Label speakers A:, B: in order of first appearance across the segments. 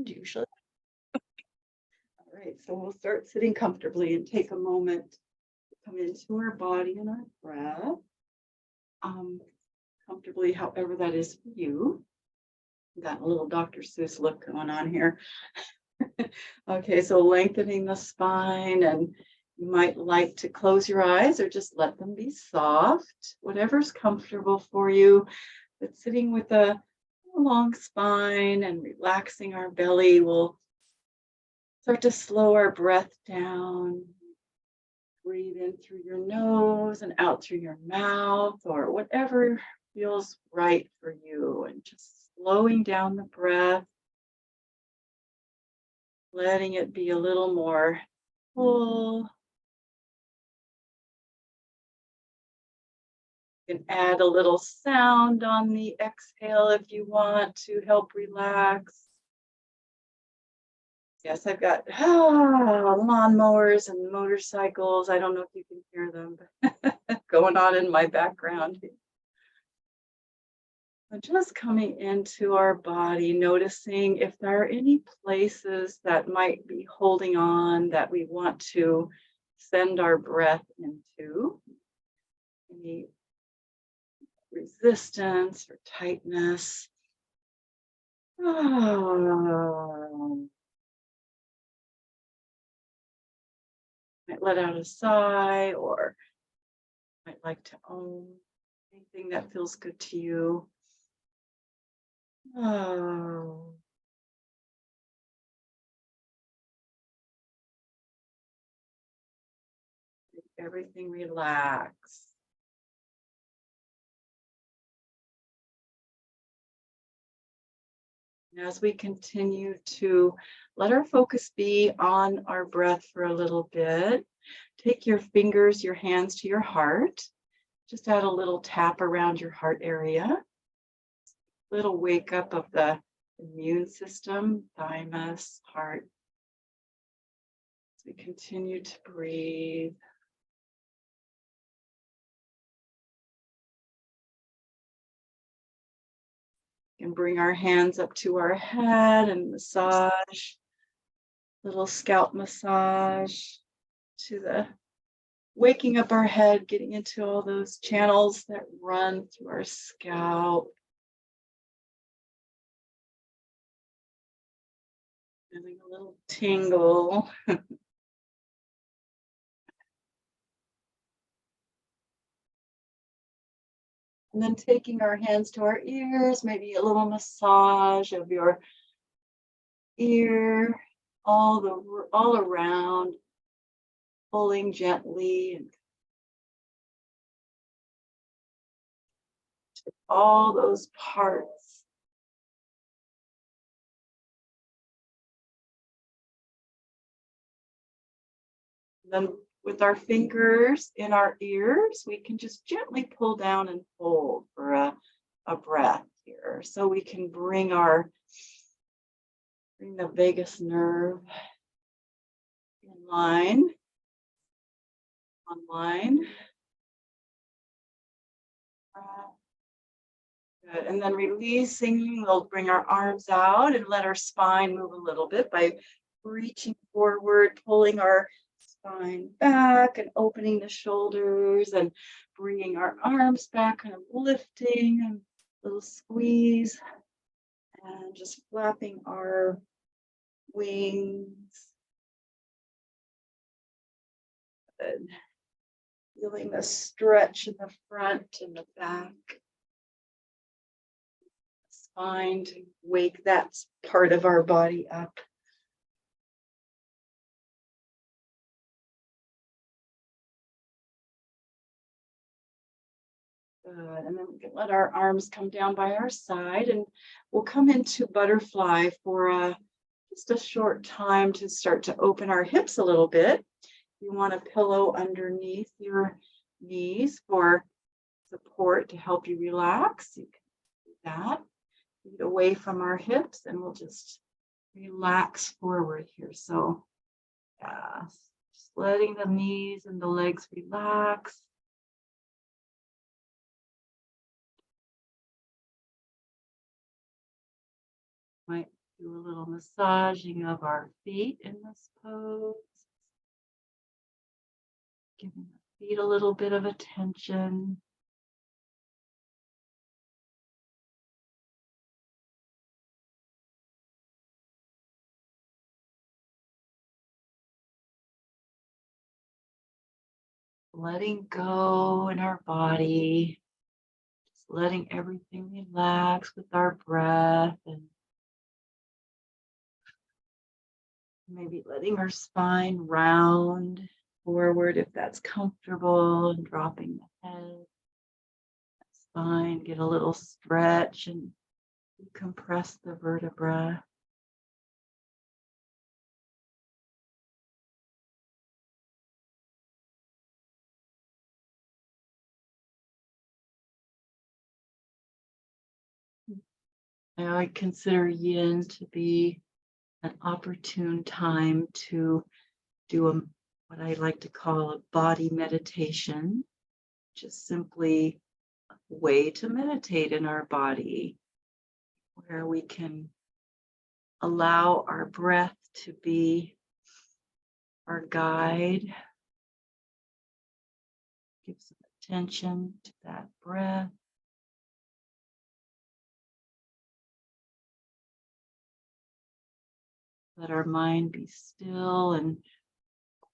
A: sound usually. All right, so we'll start sitting comfortably and take a moment to come into our body and our breath. Comfortably, however that is for you. Got a little Dr. Seuss look going on here. Okay, so lengthening the spine, and you might like to close your eyes or just let them be soft, whatever's comfortable for you. But sitting with a long spine and relaxing our belly will start to slow our breath down. Breathe in through your nose and out through your mouth, or whatever feels right for you, and just slowing down the breath, letting it be a little more full. You can add a little sound on the exhale if you want to help relax. Yes, I've got lawnmowers and motorcycles. I don't know if you can hear them, but going on in my background. And just coming into our body, noticing if there are any places that might be holding on that we want to send our breath into. Any resistance or tightness. Might let out a sigh, or might like to own anything that feels good to you. Make everything relax. And as we continue to let our focus be on our breath for a little bit, take your fingers, your hands to your heart. Just add a little tap around your heart area. Little wake up of the immune system, thymus, heart. As we continue to breathe. And bring our hands up to our head and massage, little scalp massage to the waking up our head, getting into all those channels that run through our scalp. Feeling a little tingle. And then taking our hands to our ears, maybe a little massage of your ear, all around, pulling gently and to all those parts. And then with our fingers in our ears, we can just gently pull down and hold for a breath here. So we can bring the vagus nerve online. Good. And then releasing, we'll bring our arms out and let our spine move a little bit by reaching forward, pulling our spine back and opening the shoulders and bringing our arms back, kind of lifting and a little squeeze and just flapping our wings. Good. Feeling the stretch in the front and the back. Spine to wake that part of our body up. Good. And then we can let our arms come down by our side, and we'll come into butterfly for just a short time to start to open our hips a little bit. You want a pillow underneath your knees for support to help you relax. You can do that. Feet away from our hips, and we'll just relax forward here. So, yeah, just letting the knees and the legs relax. Might do a little massaging of our feet in this pose. Giving the feet a little bit of attention. Letting go in our body. Just letting everything relax with our breath, and maybe letting our spine round forward if that's comfortable, and dropping the head. Spine, get a little stretch and compress the vertebra. I consider yin to be an opportune time to do what I like to call a body meditation, just simply a way to meditate in our body, where we can allow our breath to be our guide. Give some attention to that breath. Let our mind be still and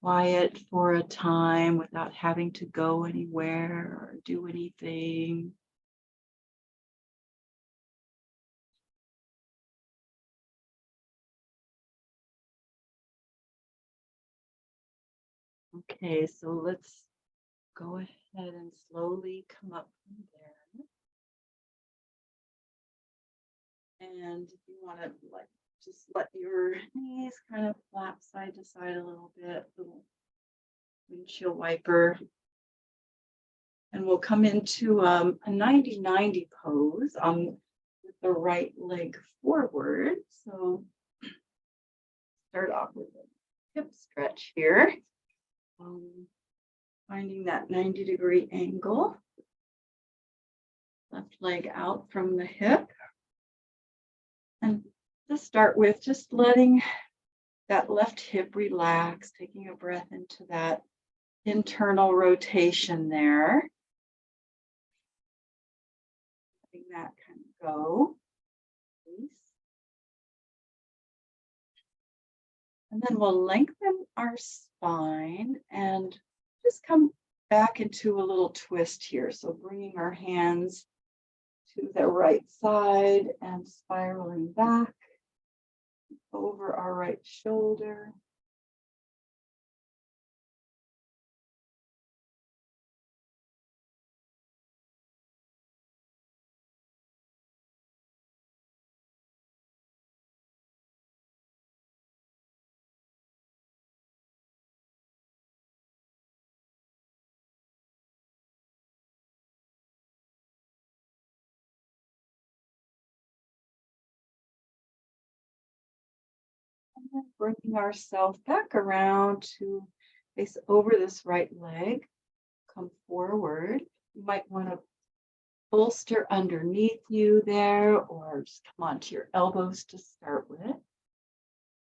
A: quiet for a time without having to go anywhere or do anything. Okay, so let's go ahead and slowly come up from there. And if you want to just let your knees kind of flap side to side a little bit, little windshield wiper. And we'll come into a 90-90 pose with the right leg forward. So start off with a hip stretch here. Finding that 90-degree angle. Left leg out from the hip. And to start with, just letting that left hip relax, taking a breath into that internal rotation there. Letting that kind of go. And then we'll lengthen our spine and just come back into a little twist here. So bringing our hands to the right side and spiraling back over our right shoulder. And then bringing ourselves back around to face over this right leg. Come forward. You might want to bolster underneath you there, or just come onto your elbows to start with.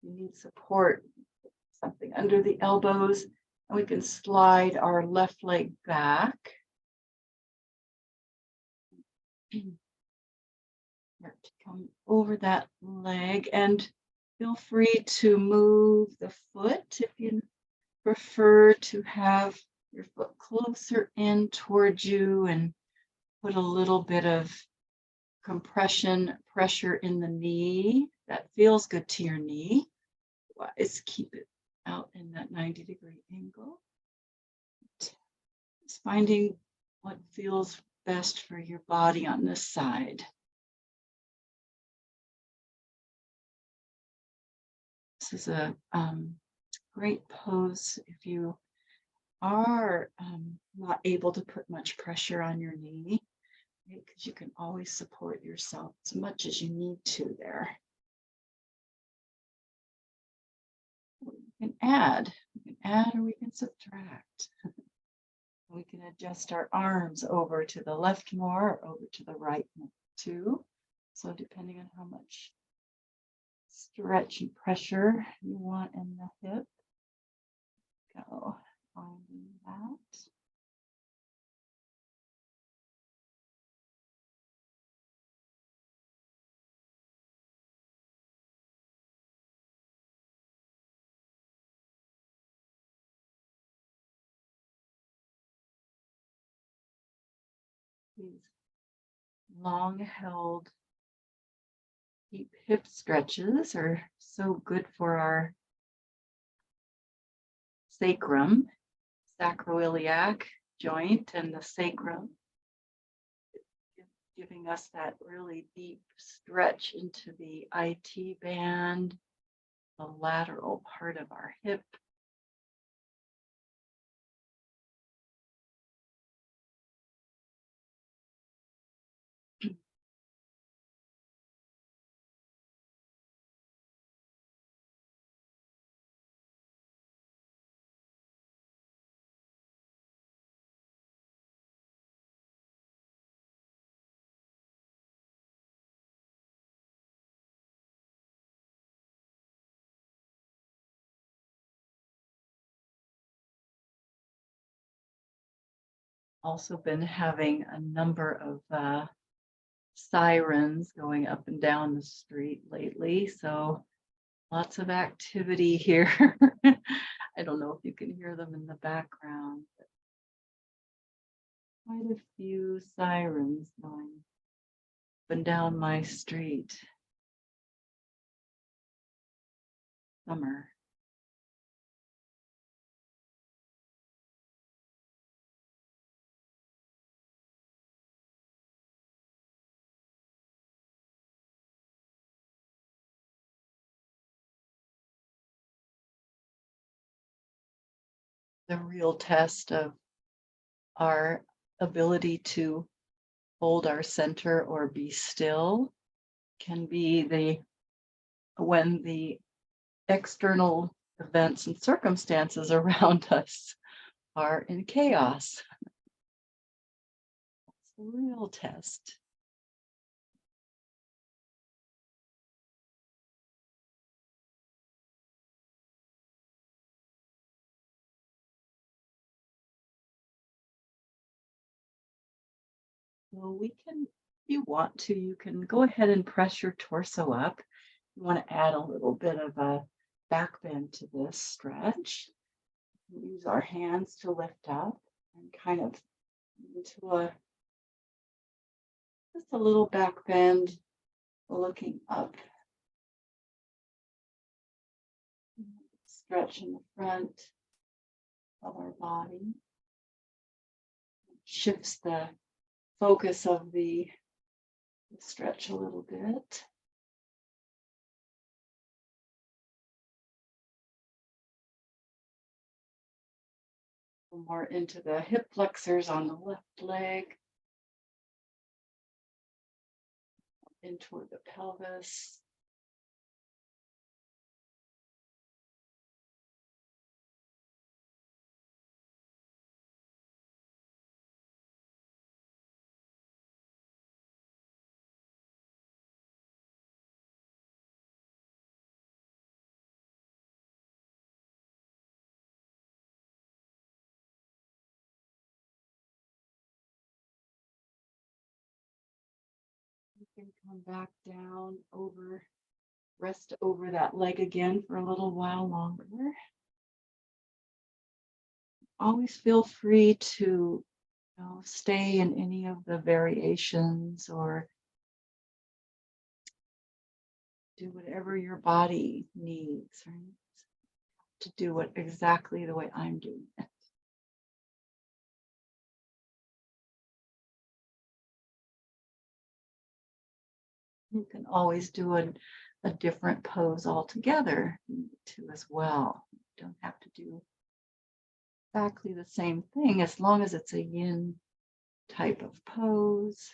A: You need support, something under the elbows, and we can slide our left leg back. Come over that leg, and feel free to move the foot if you prefer to have your foot closer in towards you and put a little bit of compression, pressure in the knee. That feels good to your knee. Otherwise, keep it out in that 90-degree angle. Just finding what feels best for your body on this side. This is a great pose if you are not able to put much pressure on your knee, because you can always support yourself as much as you need to there. We can add or we can subtract. We can adjust our arms over to the left more or over to the right too. So depending on how much stretch and pressure you want in the hip. Go finding that. These long held deep hip stretches are so good for our sacrum, sacroiliac joint, and the sacrum, giving us that really deep stretch into the IT band, the lateral part of our hip. Also been having a number of sirens going up and down the street lately, so lots of activity here. I don't know if you can hear them in the background, but quite a few sirens going up and down my street. Summer. The real test of our ability to hold our center or be still can be when the external events and circumstances around us are in chaos. It's the real test. So we can, if you want to, you can go ahead and press your torso up. You want to add a little bit of a back bend to this stretch. Use our hands to lift up and kind of into just a little back bend, looking up. Stretch in the front of our body. Shifts the focus of the stretch a little bit. More into the hip flexors on the left leg. In toward the pelvis. You can come back down over, rest over that leg again for a little while longer. Always feel free to stay in any of the variations or do whatever your body needs, right? To do it exactly the way I'm doing it. You can always do a different pose altogether too as well. You don't have to do exactly the same thing as long as it's a yin type of pose.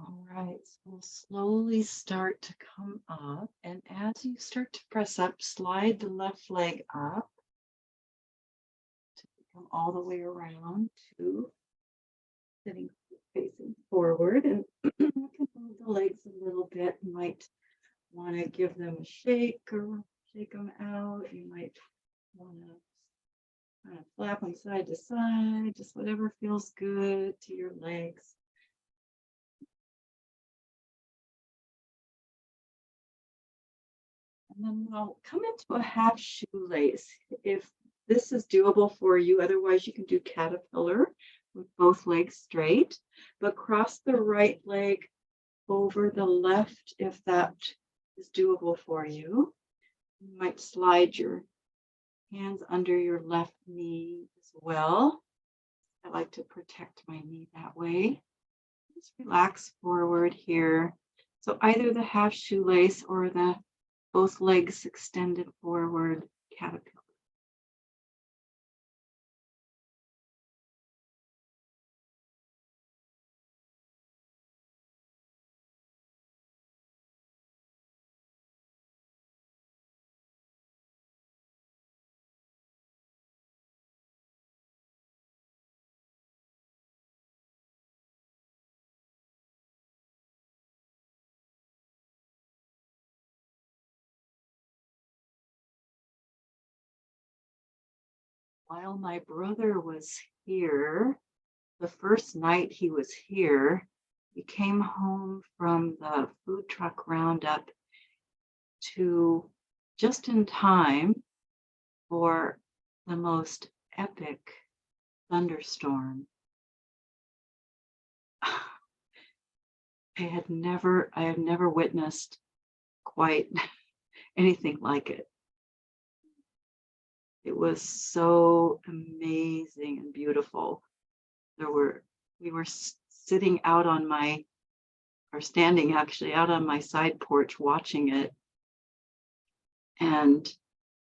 A: All right, so we'll slowly start to come up. And as you start to press up, slide the left leg up to come all the way around to sitting facing forward. And you can move the legs a little bit. You might want to give them a shake or shake them out. You might want to kind of flap them side to side, just whatever feels good to your legs. And then we'll come into a half shoelace if this is doable for you. Otherwise, you can do caterpillar with both legs straight, but cross the right leg over the left if that is doable for you. You might slide your hands under your left knee as well. I like to protect my knee that way. Just relax forward here. So either the half shoelace or the both legs extended forward caterpillar. While my brother was here, the first night he was here, he came home from the food truck roundup to just in time for the most epic thunderstorm. I had never witnessed quite anything like it. It was so amazing and beautiful. We were sitting out on standing actually out on my side porch watching it. And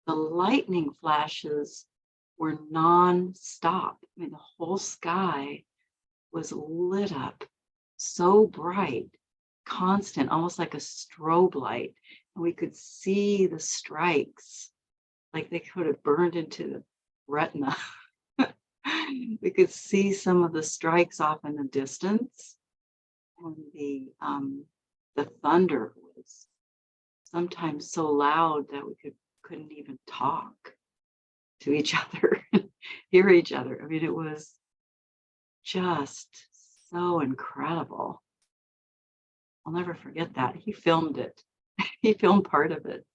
A: the lightning flashes were non-stop. I mean, the whole sky was lit up so bright, constant, almost like a strobe light. And we could see the strikes, like they could have burned into the retina. We could see some of the strikes off in the distance. And the thunder was sometimes so loud that we couldn't even talk to each other, hear each other. I mean, it was just so incredible. I'll never forget that. He filmed it. He filmed part of it.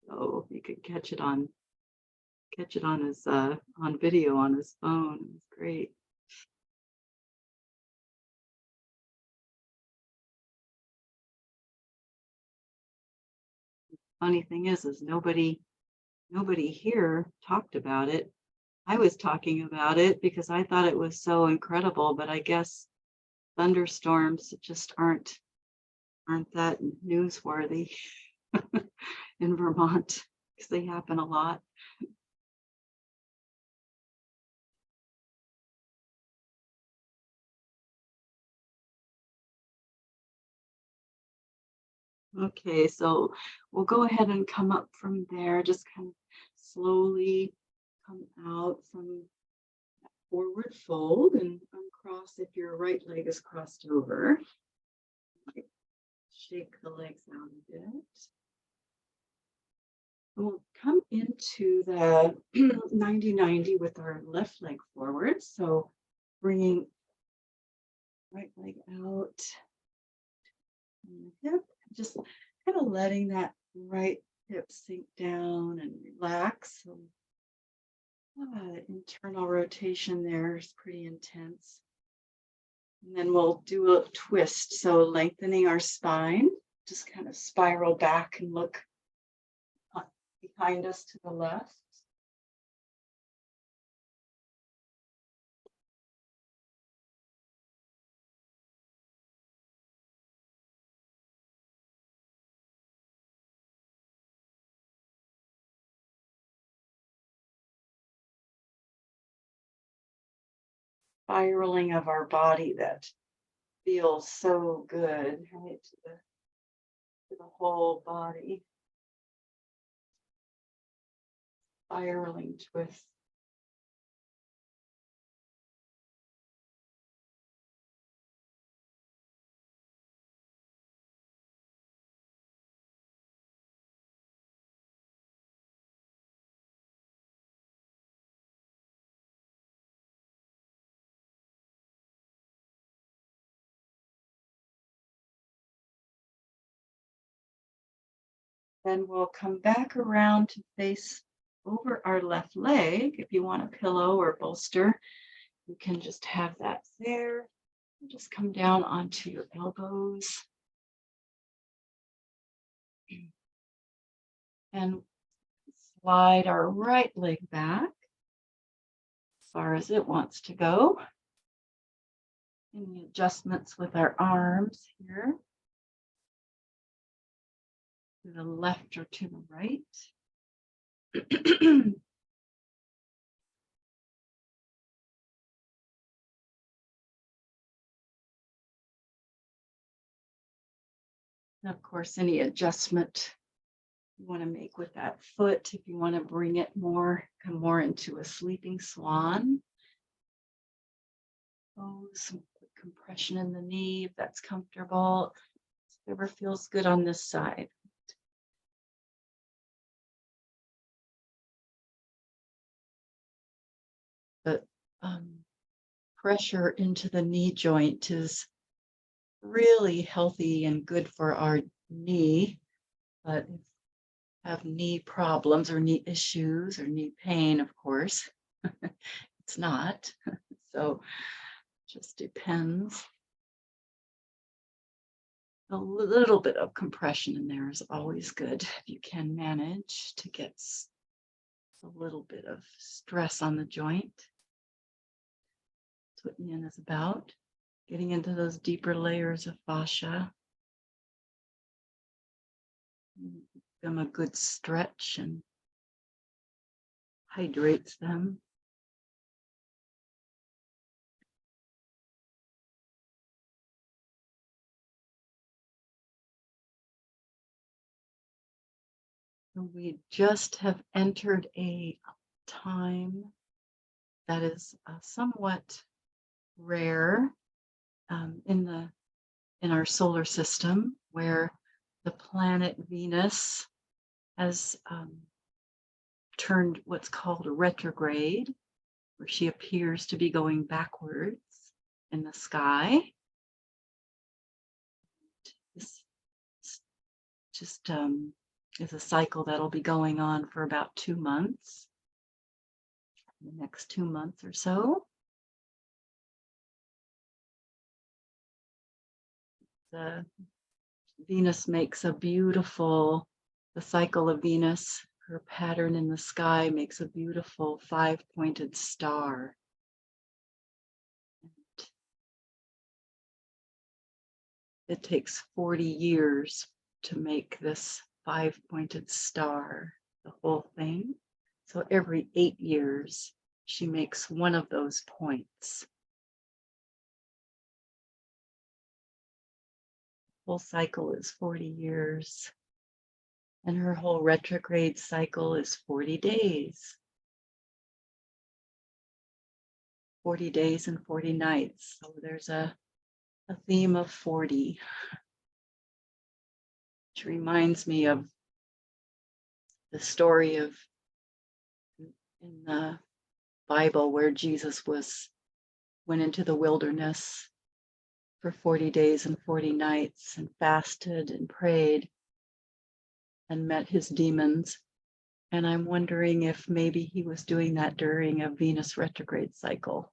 A: So you could catch it on his on video on his phone. It was great. Funny thing is nobody here talked about it. I was talking about it because I thought it was so incredible, but I guess thunderstorms just aren't that newsworthy in Vermont because they happen a lot. Okay, so we'll go ahead and come up from there, just kind of slowly come out from that forward fold and uncross if your right leg is crossed over. Shake the legs out a bit. We'll come into the 90-90 with our left leg forward. So bringing right leg out on the hip, just kind of letting that right hip sink down and relax. So, internal rotation there is pretty intense. And then we'll do a twist. So lengthening our spine, just kind of spiral back and look behind us to the left. Spiraling of our body that feels so good, right? To the whole body. Spiraling twist. Then we'll come back around to face over our left leg. If you want a pillow or bolster, you can just have that there. Just come down onto your elbows. And slide our right leg back as far as it wants to go. Any adjustments with our arms here? To the left or to the right. And of course, any adjustment you want to make with that foot, if you want to bring it more, come more into a sleeping swan. Oh, some compression in the knee, if that's comfortable. Whatever feels good on this side. But pressure into the knee joint is really healthy and good for our knee. But if you have knee problems or knee issues or knee pain, of course, it's not. So just depends. A little bit of compression in there is always good if you can manage to get a little bit of stress on the joint. That's what yin is about, getting into those deeper layers of fascia. Give them a good stretch and hydrates them. We just have entered a time that is somewhat rare in our solar system, where the planet Venus has turned what's called a retrograde, where she appears to be going backwards in the sky. This just is a cycle that'll be going on for about 2 months, the next 2 months or so. The Venus makes a beautiful, the cycle of Venus, her pattern in the sky makes a beautiful 5-pointed star. And it takes 40 years to make this 5-pointed star, the whole thing. So every 8 years, she makes one of those points. Whole cycle is 40 years. And her whole retrograde cycle is 40 days. 40 days and 40 nights. So there's a theme of 40. Which reminds me of the story of in the Bible where Jesus went into the wilderness for 40 days and 40 nights and fasted and prayed and met his demons. And I'm wondering if maybe he was doing that during a Venus retrograde cycle.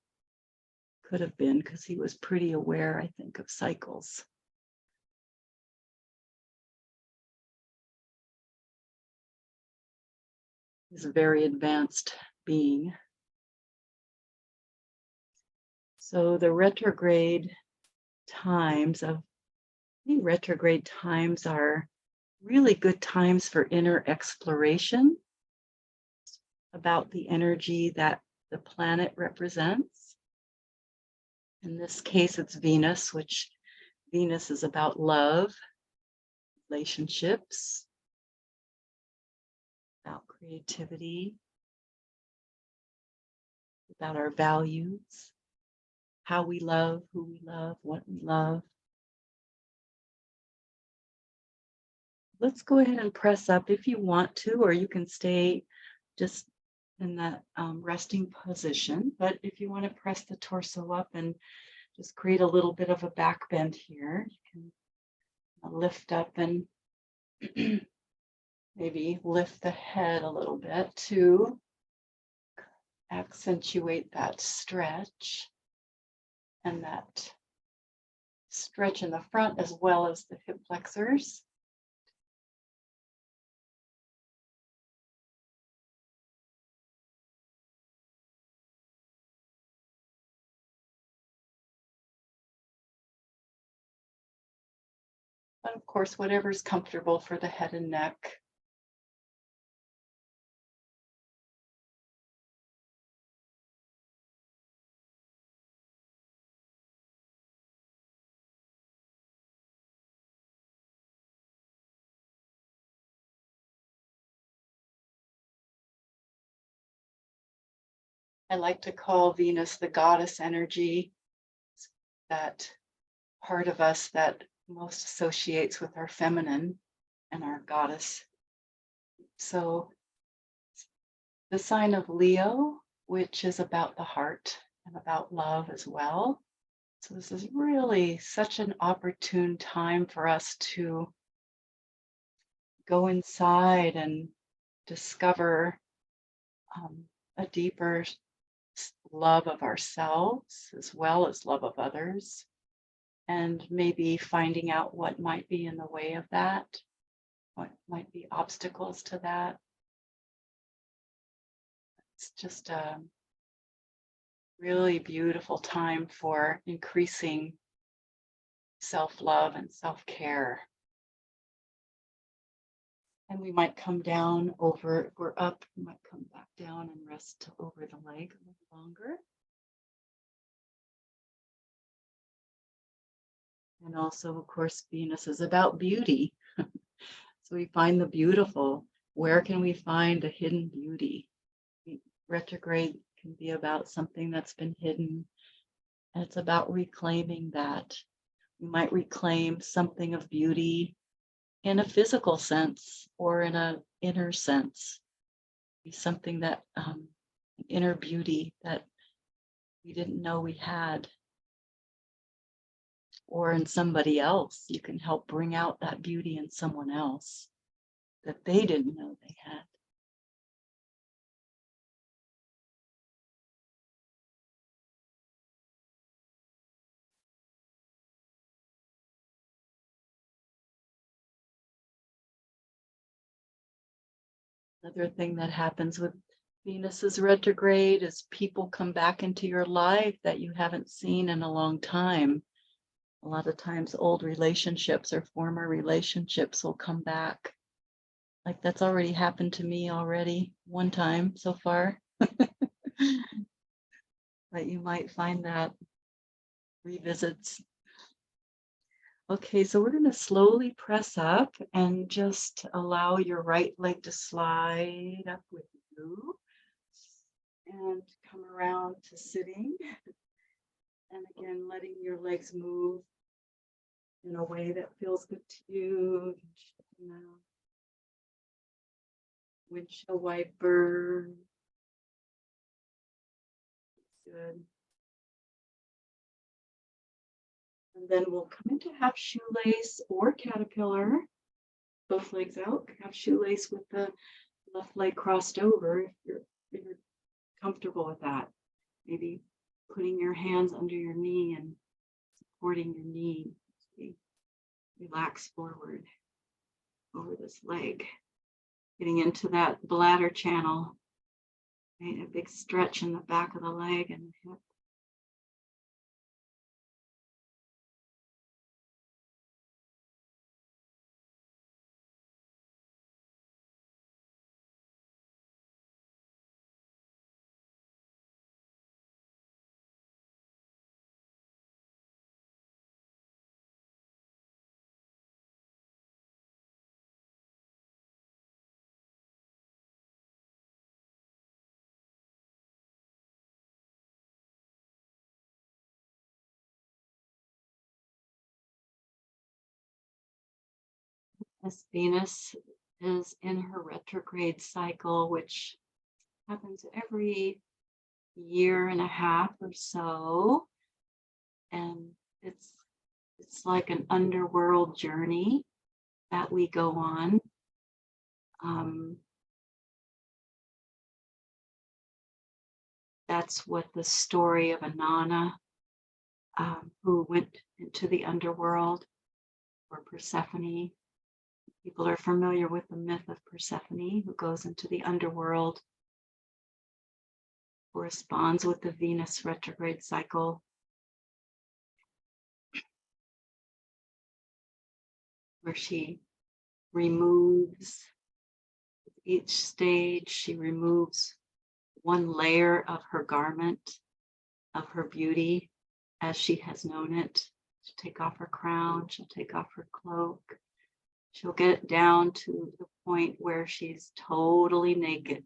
A: Could have been, because he was pretty aware, I think, of cycles. He's a very advanced being. So the retrograde times are really good times for inner exploration about the energy that the planet represents. In this case, it's Venus, which Venus is about love, relationships, about creativity, about our values, how we love, who we love, what we love. Let's go ahead and press up if you want to, or you can stay just in that resting position. But if you want to press the torso up and just create a little bit of a back bend here, you can lift up and maybe lift the head a little bit to accentuate that stretch and that stretch in the front as well as the hip flexors. But of course, whatever's comfortable for the head and neck. I like to call Venus the goddess energy, that part of us that most associates with our feminine and our goddess. So the sign of Leo, which is about the heart and about love as well. So this is really such an opportune time for us to go inside and discover a deeper love of ourselves as well as love of others, and maybe finding out what might be in the way of that, what might be obstacles to that. It's just a really beautiful time for increasing self-love and self-care. And we might come down over, if we're up, we might come back down and rest over the leg a little longer. And also, of course, Venus is about beauty. So we find the beautiful. Where can we find a hidden beauty? Retrograde can be about something that's been hidden. And it's about reclaiming that. We might reclaim something of beauty in a physical sense or in an inner sense. Be something that inner beauty that we didn't know we had. Or in somebody else, you can help bring out that beauty in someone else that they didn't know they had. Another thing that happens with Venus's retrograde is people come back into your life that you haven't seen in a long time. A lot of times old relationships or former relationships will come back. Like that's already happened to me already one time so far. But you might find that revisits. Okay, so we're going to slowly press up and just allow your right leg to slide up with you and come around to sitting. And again, letting your legs move in a way that feels good to you. Windshield wiper. Good. And then we'll come into half shoelace or caterpillar. Both legs out. Half shoelace with the left leg crossed over if you're comfortable with that. Maybe putting your hands under your knee and supporting your knee. Relax forward over this leg. Getting into that bladder channel. Right? A big stretch in the back of the leg and the hip. As Venus is in her retrograde cycle, which happens every year and a half or so. And it's like an underworld journey that we go on. That's what the story of Inanna, who went into the underworld, or Persephone. People are familiar with the myth of Persephone, who goes into the underworld, corresponds with the Venus retrograde cycle. Where she removes, each stage, she removes one layer of her garment, of her beauty, as she has known it. She'll take off her crown, she'll take off her cloak. She'll get down to the point where she's totally naked.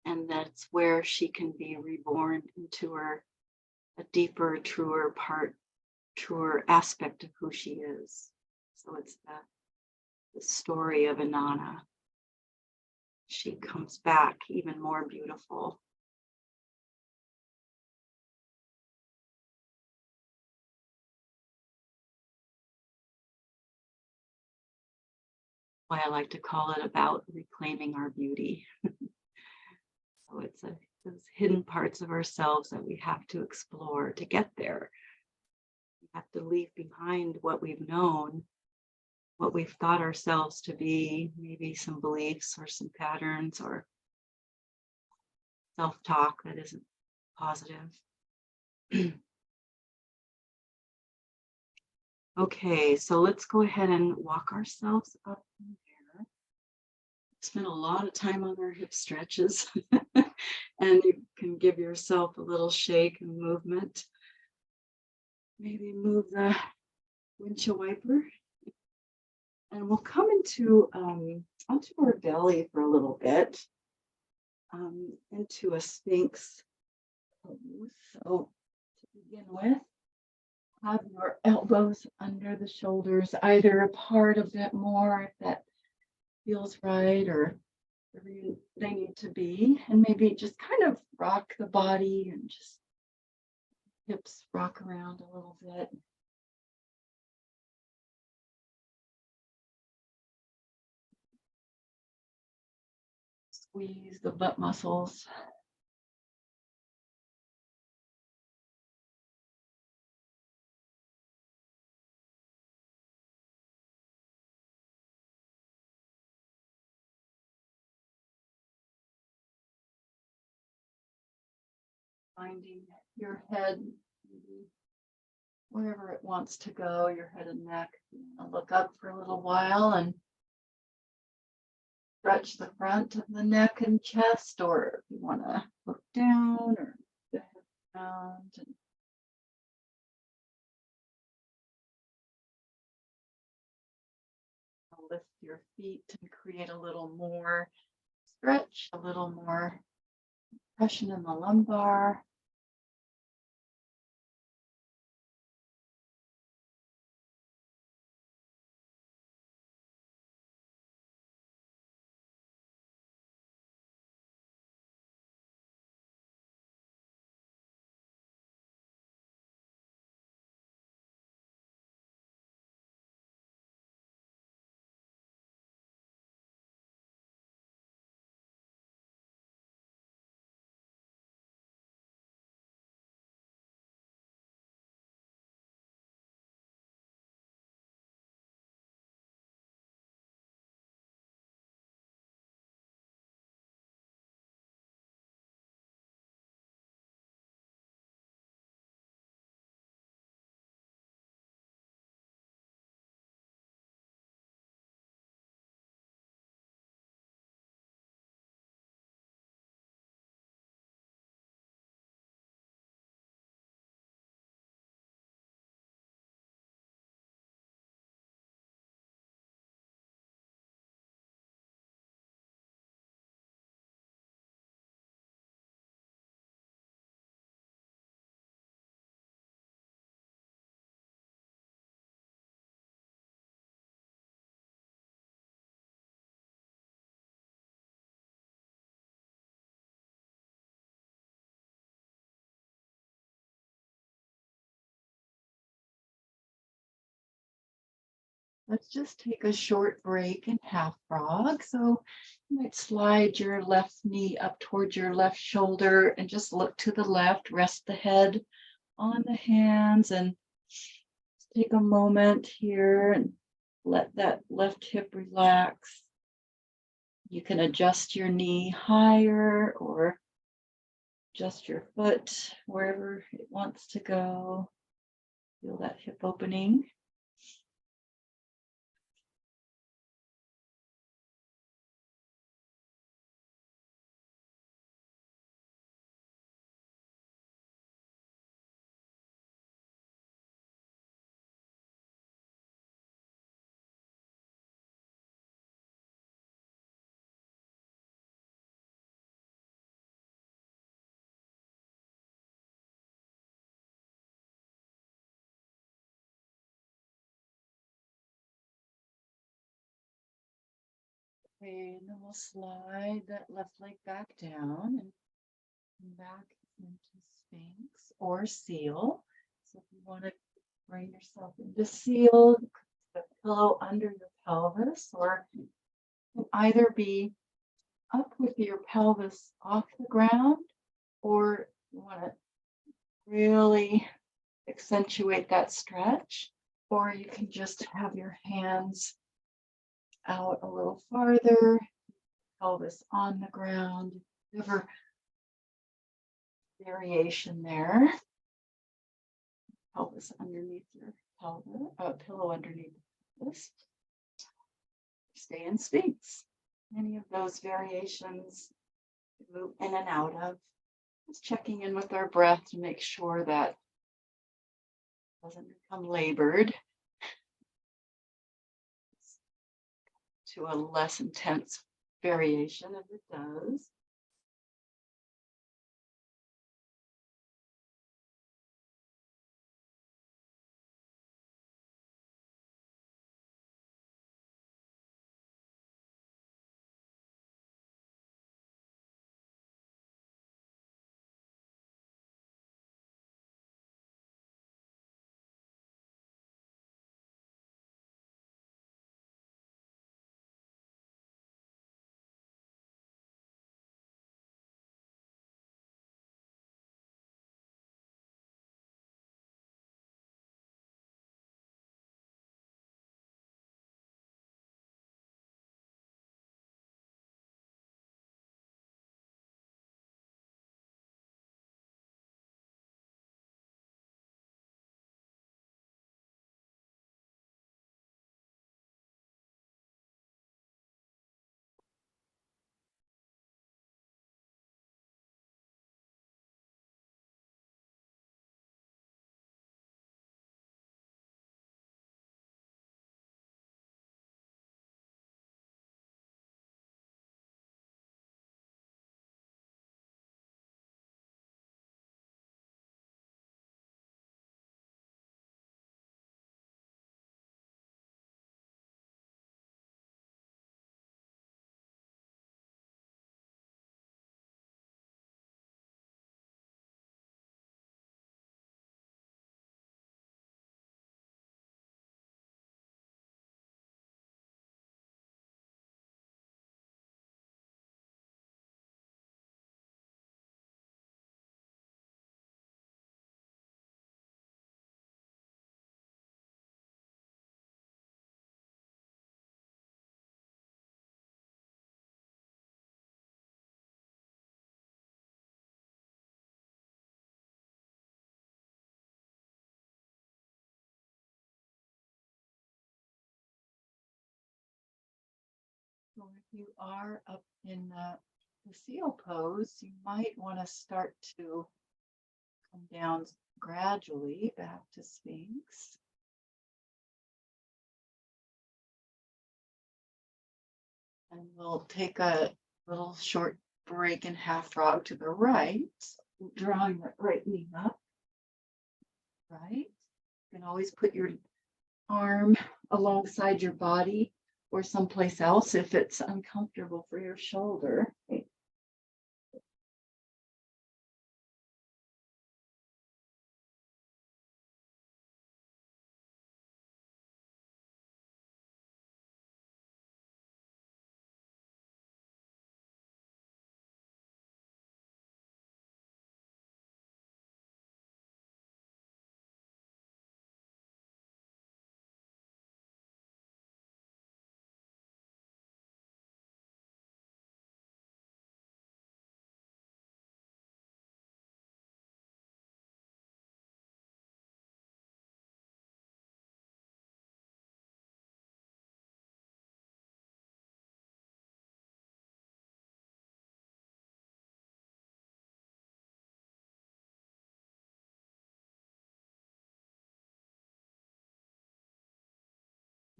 A: And that's where she can be reborn into a deeper, truer aspect of who she is. So it's the story of Inanna. She comes back even more beautiful. Why I like to call it about reclaiming our beauty. So it's those hidden parts of ourselves that we have to explore to get there. We have to leave behind what we've known, what we've thought ourselves to be, maybe some beliefs or some patterns or self-talk that isn't positive. Okay, so let's go ahead and walk ourselves up from there. Spend a lot of time on our hip stretches, and you can give yourself a little shake and movement. Maybe move the windshield wiper, and we'll come into onto our belly for a little bit, into a Sphinx pose. So to begin with, have your elbows under the shoulders, either apart a bit more if that feels right, or wherever they need to be, and maybe just kind of rock the body and just hips rock around a little bit. Squeeze the butt muscles. Finding your head, maybe wherever it wants to go, your head and neck. I'll look up for a little while and stretch the front of the neck and chest, or if you want to look down or the head around. And lift your feet and create a little more stretch, a little more compression in the lumbar. let's just take a short break in half frog. So you might slide your left knee up towards your left shoulder and just look to the left, rest the head on the hands and take a moment here and let that left hip relax. You can adjust your knee higher or adjust your foot wherever it wants to go. Feel that hip opening. Okay, and then we'll slide that left leg back down and come back into Sphinx or Seal. So if you want to bring yourself into Seal, put the pillow under your pelvis, or you can either be up with your pelvis off the ground, or you want to really accentuate that stretch, or you can just have your hands out a little farther, pelvis on the ground, whatever variation there. Pelvis underneath your pelvis, pillow underneath the pelvis. Stay in Sphinx. Any of those variations move in and out of. Just checking in with our breath to make sure that it doesn't become labored to a less intense variation if it does. So if you are up in the Seal pose, you might want to start to come down gradually back to Sphinx. And we'll take a little short break in half frog to the right, drawing that right knee up. Right. You can always put your arm alongside your body or someplace else if it's uncomfortable for your shoulder.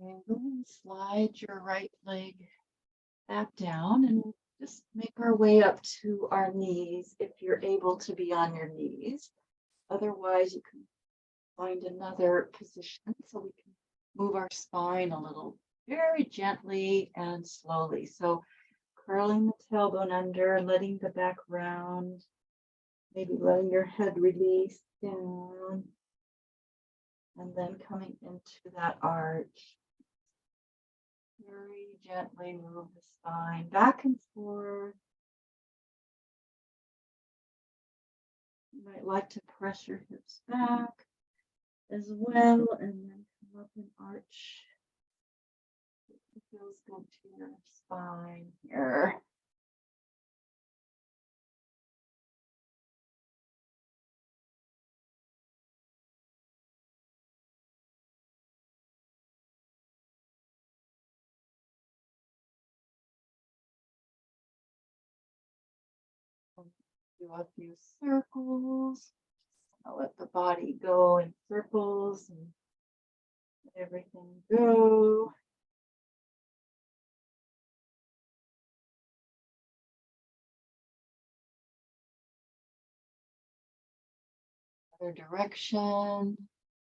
A: Okay, go ahead and slide your right leg back down and just make our way up to our knees if you're able to be on your knees. Otherwise, you can find another position so we can move our spine a little very gently and slowly. So curling the tailbone under, letting the back round, maybe letting your head release down, and then coming into that arch. Very gently move the spine back and forth. You might like to press your hips back as well, and then come up and arch. It feels good to your spine here. Do a few circles. I'll let the body go in circles and let everything go. Other direction,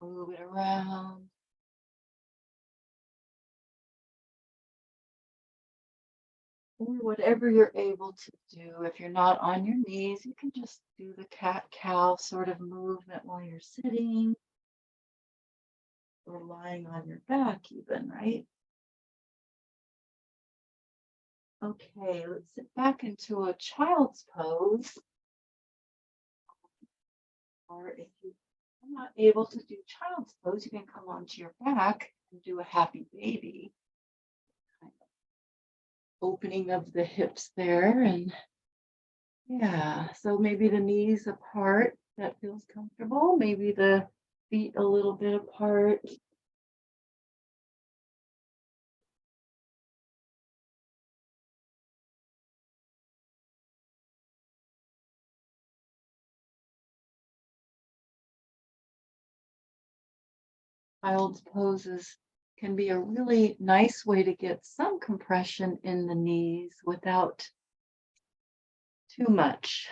A: move it around. Or whatever you're able to do. If you're not on your knees, you can just do the cat-cow sort of movement while you're sitting or lying on your back even, right? Okay, let's sit back into a child's pose. Or if you're not able to do child's pose, you can come onto your back and do a happy baby. Kind of opening of the hips there, and yeah, so maybe the knees apart, that feels comfortable. Maybe the feet a little bit apart. Child's poses can be a really nice way to get some compression in the knees without too much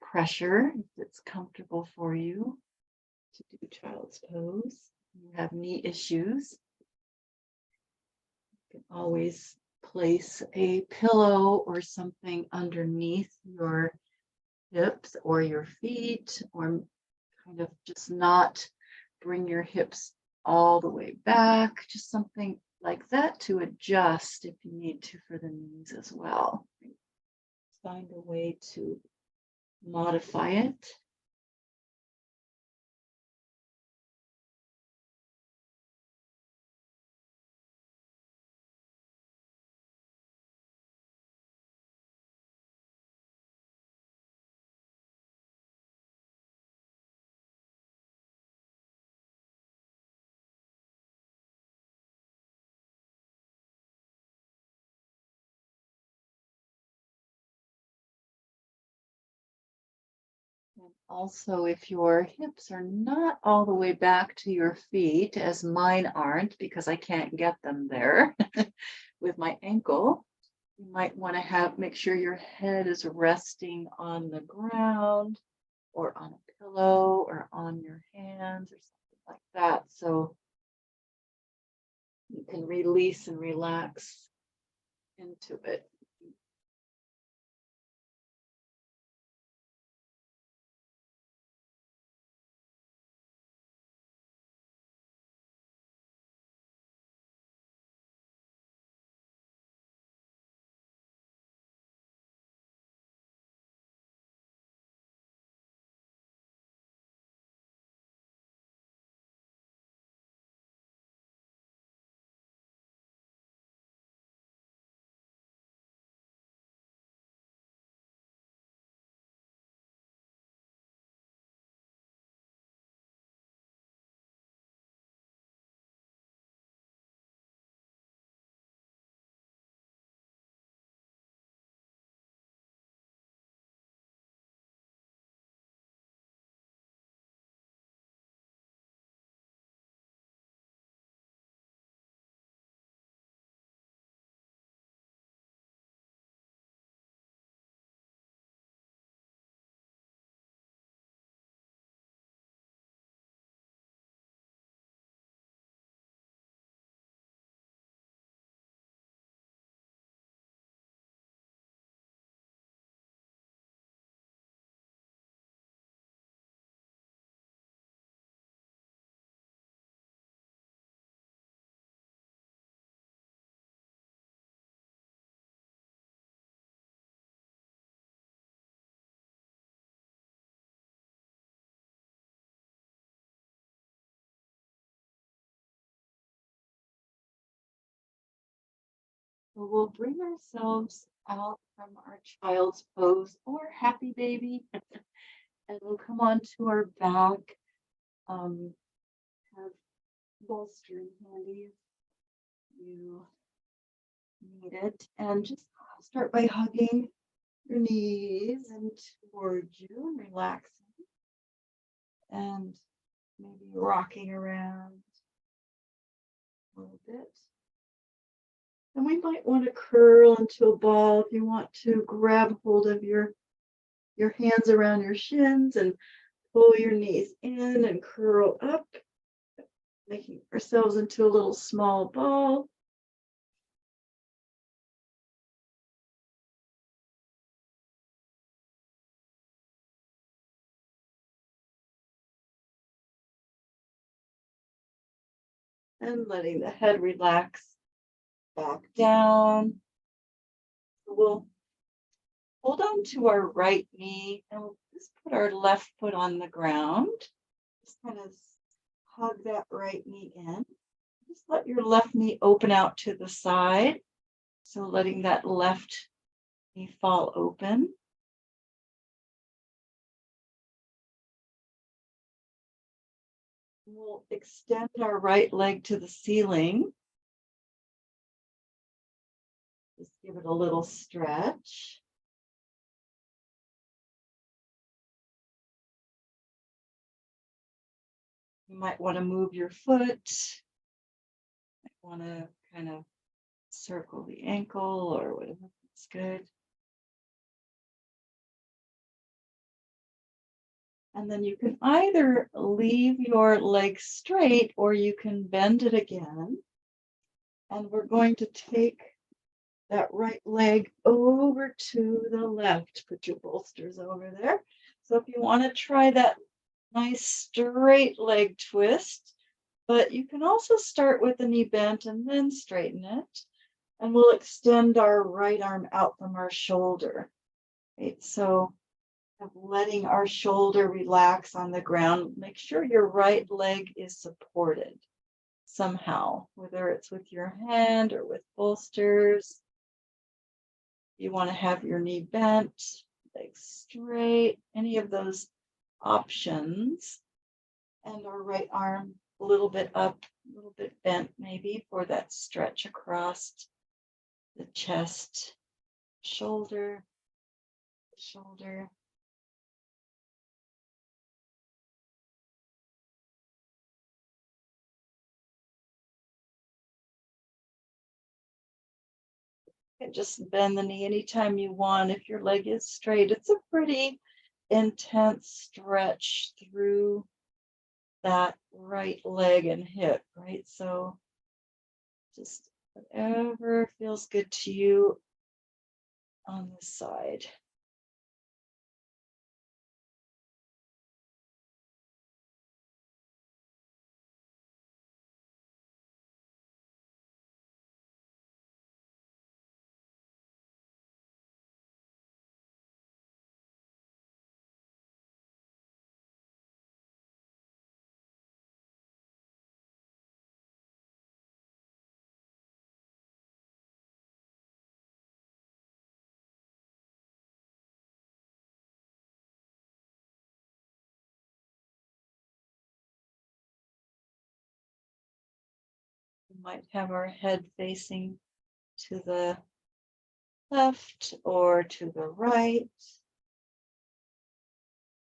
A: pressure, if it's comfortable for you to do child's pose. You have knee issues, you can always place a pillow or something underneath your hips or your feet, or kind of just not bring your hips all the way back, just something like that to adjust if you need to for the knees as well. Find a way to modify it. And also, if your hips are not all the way back to your feet, as mine aren't because I can't get them there with my ankle, you might want to make sure your head is resting on the ground or on a pillow or on your hands or something like that. So you can release and relax into it. So we'll bring ourselves out from our child's pose or happy baby, and we'll come onto our back. Have bolstering handy if you need it, and just start by hugging your knees and towards you and relaxing and maybe rocking around a little bit. And we might want to curl into a ball if you want to grab hold of your hands around your shins and pull your knees in and curl up, making ourselves into a little small ball. And letting the head relax back down. We'll hold on to our right knee and we'll just put our left foot on the ground. Just kind of hug that right knee in. Just let your left knee open out to the side. So letting that left knee fall open. We'll extend our right leg to the ceiling. Just give it a little stretch. You might want to move your foot. Might want to kind of circle the ankle or whatever. That's good. And then you can either leave your leg straight or you can bend it again. And we're going to take that right leg over to the left. Put your bolsters over there. So if you want to try that nice straight leg twist, but you can also start with the knee bent and then straighten it. And we'll extend our right arm out from our shoulder. Right? So letting our shoulder relax on the ground. Make sure your right leg is supported somehow, whether it's with your hand or with bolsters. You want to have your knee bent, leg straight, any of those options. And our right arm a little bit up, a little bit bent maybe for that stretch across the chest, shoulder. And just bend the knee anytime you want. If your leg is straight, it's a pretty intense stretch through that right leg and hip, right? So just whatever feels good to you on this side. We might have our head facing to the left or to the right,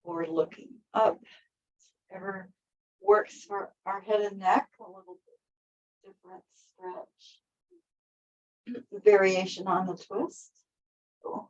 A: or looking up, whatever works for our head and neck. A little bit different stretch, variation on the twist. Cool.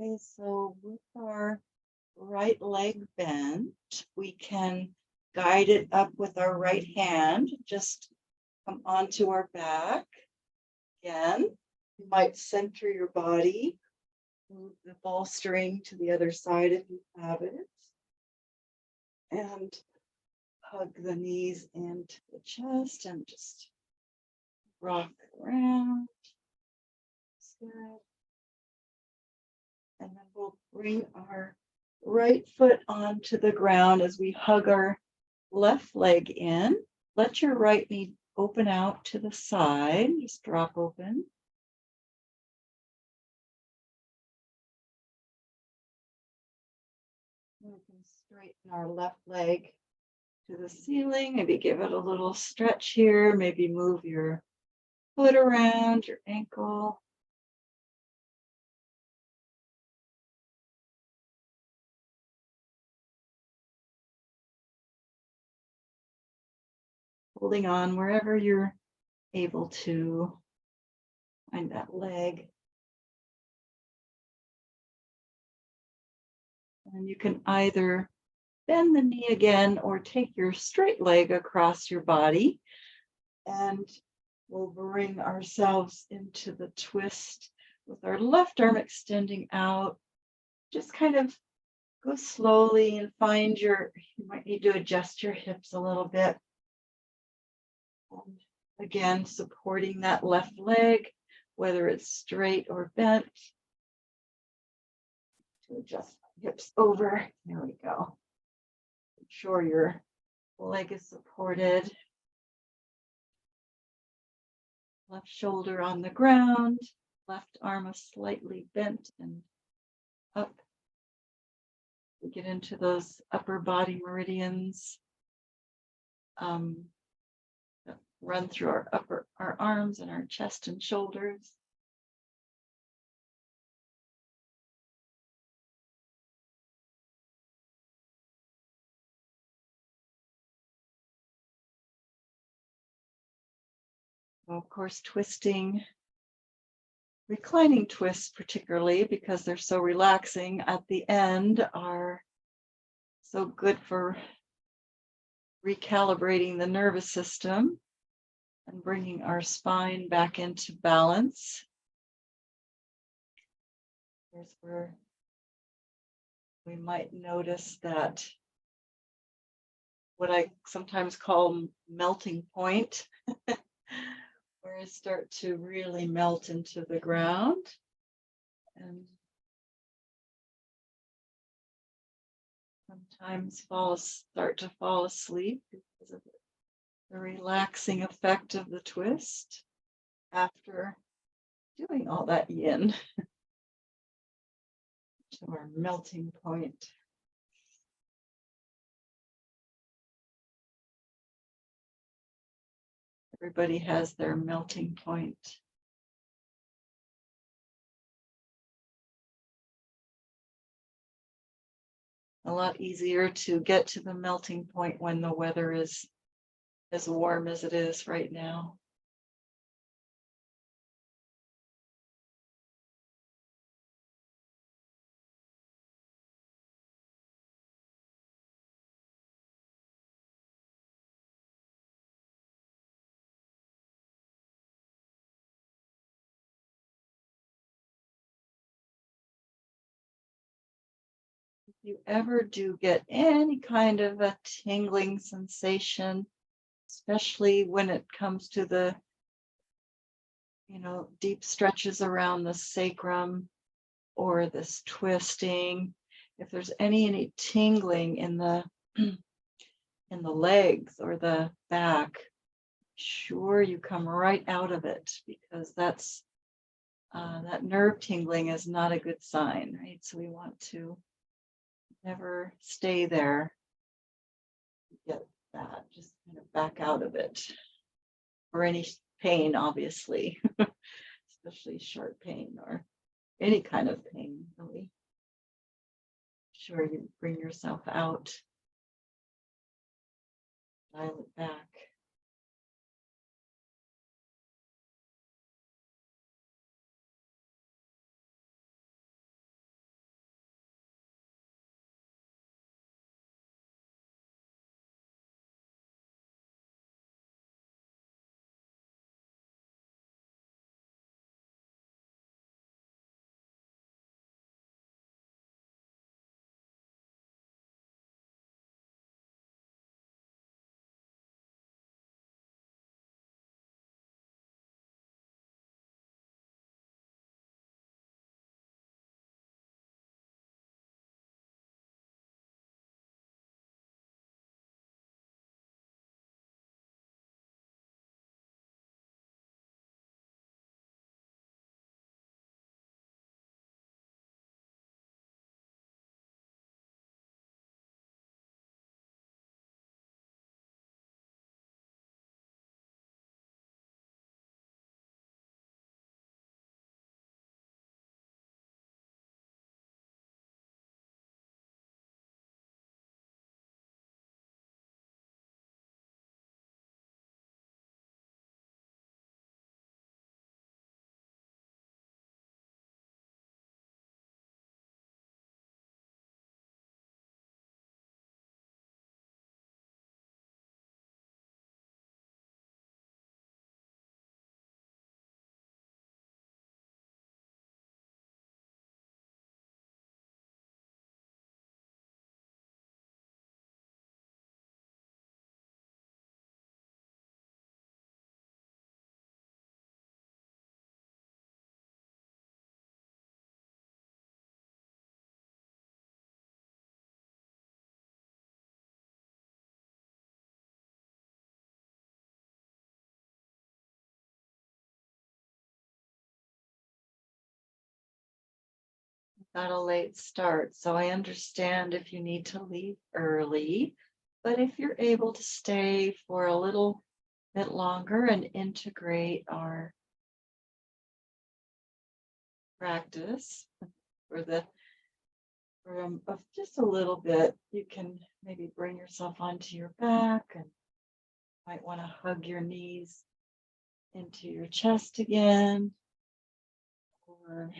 A: Okay, so with our right leg bent, we can guide it up with our right hand. Just come onto our back. Again, you might center your body, move the bolstering to the other side if you have it, and hug the knees into the chest and just rock around. That's good. And then we'll bring our right foot onto the ground as we hug our left leg in. Let your right knee open out to the side. Just drop open. We can straighten our left leg to the ceiling. Maybe give it a little stretch here. Maybe move your foot around, your ankle. Holding on wherever you're able to find that leg. And you can either bend the knee again or take your straight leg across your body. And we'll bring ourselves into the twist with our left arm extending out. Just kind of go slowly and find you might need to adjust your hips a little bit. And again, supporting that left leg, whether it's straight or bent. To adjust hips over. There we go. Make sure your leg is supported. Left shoulder on the ground, left arm is slightly bent and up. We get into those upper body meridians that run through our arms and our chest and shoulders. Of course, twisting, reclining twists particularly because they're so relaxing at the end are so good for recalibrating the nervous system and bringing our spine back into balance. Here's where we might notice that what I sometimes call melting point, where I start to really melt into the ground. And sometimes start to fall asleep because of the relaxing effect of the twist after doing all that yin to our melting point. Everybody has their melting point. A lot easier to get to the melting point when the weather is as warm as it is right now. If you ever do get any kind of a tingling sensation, especially when it comes to the, deep stretches around the sacrum or this twisting, if there's any tingling in the in the legs or the back, sure you come right out of it, because that's that nerve tingling is not a good sign, right? So we want to never stay there. Get that, just kind of back out of it. Or any pain, obviously, especially sharp pain or any kind of pain, really. Sure, you bring yourself out, dial it back. got a late start, so I understand if you need to leave early. But if you're able to stay for a little bit longer and integrate our practice for just a little bit, you can maybe bring yourself onto your back and might want to hug your knees into your chest again, or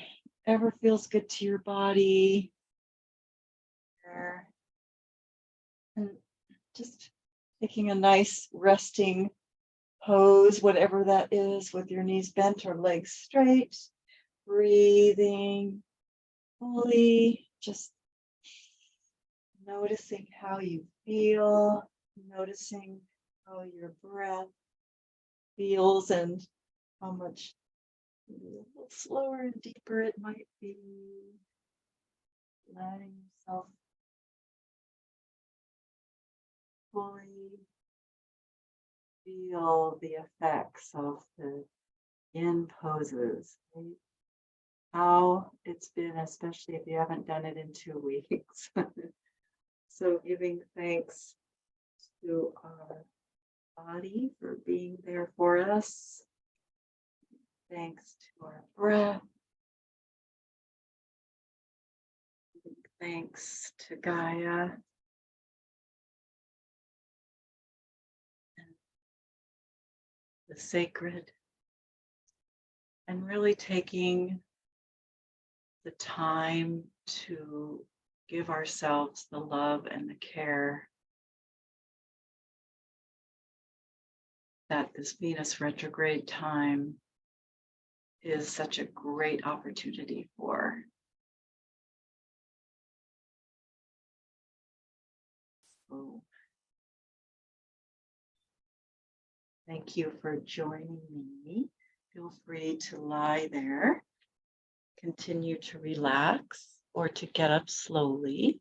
A: whatever feels good to your body. And just taking a nice resting pose, whatever that is, with your knees bent or legs straight, breathing fully, just noticing how you feel, noticing how your breath feels and how much a little slower and deeper it might be. Letting yourself fully feel the effects of the yin poses, right? How it's been, especially if you haven't done it in 2 weeks. So giving thanks to our body for being there for us. Thanks to our breath. Thanks to Gaia. And the sacred. And really taking the time to give ourselves the love and the care that this Venus retrograde time is such a great opportunity for. So, thank you for joining me. Feel free to lie there, continue to relax or to get up slowly.